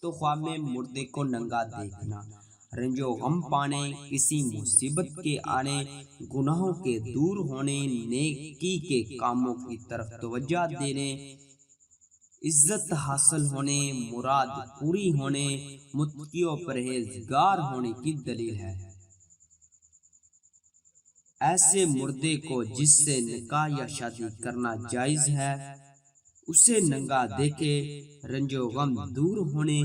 تو خواب میں مردے کو ننگا دیکھنا، رنج و غم پانے، کسی مصیبت کے آنے، گناہوں کے دور ہونے، نیکی کے کاموں کی طرف توجہ دینے، عزت حاصل ہونے، مراد پوری ہونے، متقی و پرہیزگار ہونے کی دلیل ہے۔ ایسے مردے کو جس سے نکاح یا شادی کرنا جائز ہے اسے ننگا دیکھے، رنج و غم دور ہونے،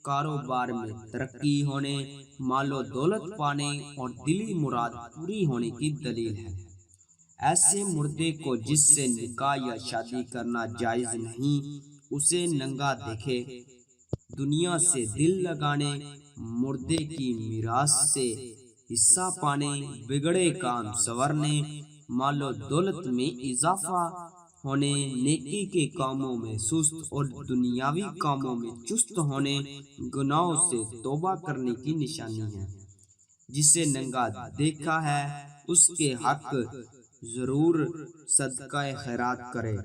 کاروبار میں ترقی ہونے، مال و دولت پانے اور دلی مراد پوری ہونے کی دلیل ہے۔ ایسے مردے کو جس سے نکاح یا شادی کرنا جائز نہیں اسے ننگا دیکھے، دنیا سے دل لگانے، مردے کی میراث سے حصہ پانے، بگڑے کام سنورنے، مال و دولت میں اضافہ ہونے، نیکی کے کاموں میں سست اور دنیاوی کاموں میں چست ہونے، گناہوں سے توبہ کرنے کی نشانی ہے۔ جسے ننگا دیکھا ہے اس کے حق ضرور صدقہ خیرات کرے۔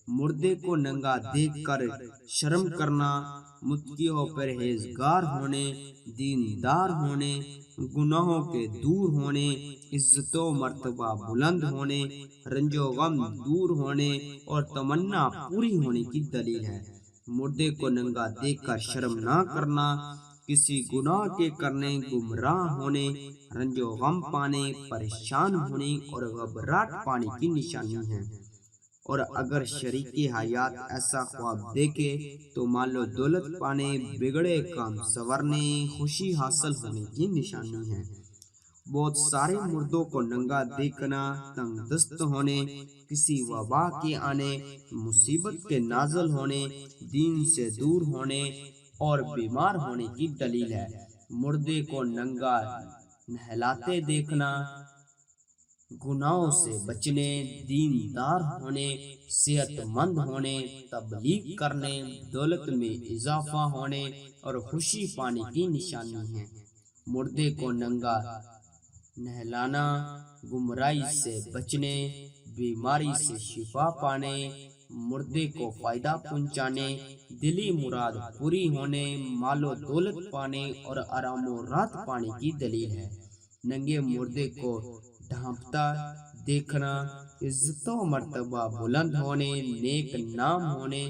مردے کو ننگا دیکھ کر شرم کرنا، متقی و پرہیزگار ہونے، دیندار ہونے، گناہوں کے دور ہونے، عزت و مرتبہ بلند ہونے، رنج و غم دور ہونے اور تمنا پوری ہونے کی دلیل ہے۔ مردے کو ننگا دیکھ کر شرم نہ کرنا، کسی گناہ کے کرنے، گمراہ ہونے، رنج و غم پانے، پریشان ہونے اور گھبراہٹ پانے کی نشانی ہے۔ اور اگر شریک حیات ایسا خواب دیکھے تو مال و دولت پانے، بگڑے کام سنورنے، خوشی حاصل ہونے کی نشانی ہے۔ بہت سارے مردوں کو ننگا دیکھنا تنگ دست ہونے، کسی وبا کے آنے، مصیبت کے نازل ہونے، دین سے دور ہونے اور بیمار ہونے کی دلیل ہے۔ مردے کو ننگا نہلاتے دیکھنا گناہوں سے بچنے، دیندار ہونے، صحت مند ہونے، تبلیغ کرنے، دولت میں اضافہ ہونے اور خوشی پانے کی نشانی ہے۔ مردے کو ننگا نہلانا گمراہی سے بچنے، بیماری سے شفا پانے، مردے کو فائدہ پہنچانے، دلی مراد پوری ہونے، مال و دولت پانے اور آرام و راحت پانے کی دلیل ہے۔ ننگے مردے کو ڈھانپتا دیکھنا عزت و مرتبہ بلند ہونے، نیک نام ہونے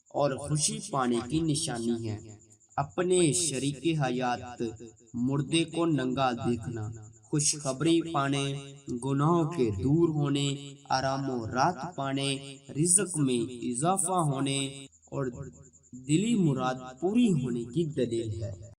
اور خوشی پانے کی نشانی ہے۔ اپنے شریک حیات مردے کو ننگا دیکھنا خوشخبری پانے، گناہوں کے دور ہونے، آرام و راحت پانے، رزق میں اضافہ ہونے اور دلی مراد پوری ہونے کی دلیل ہے۔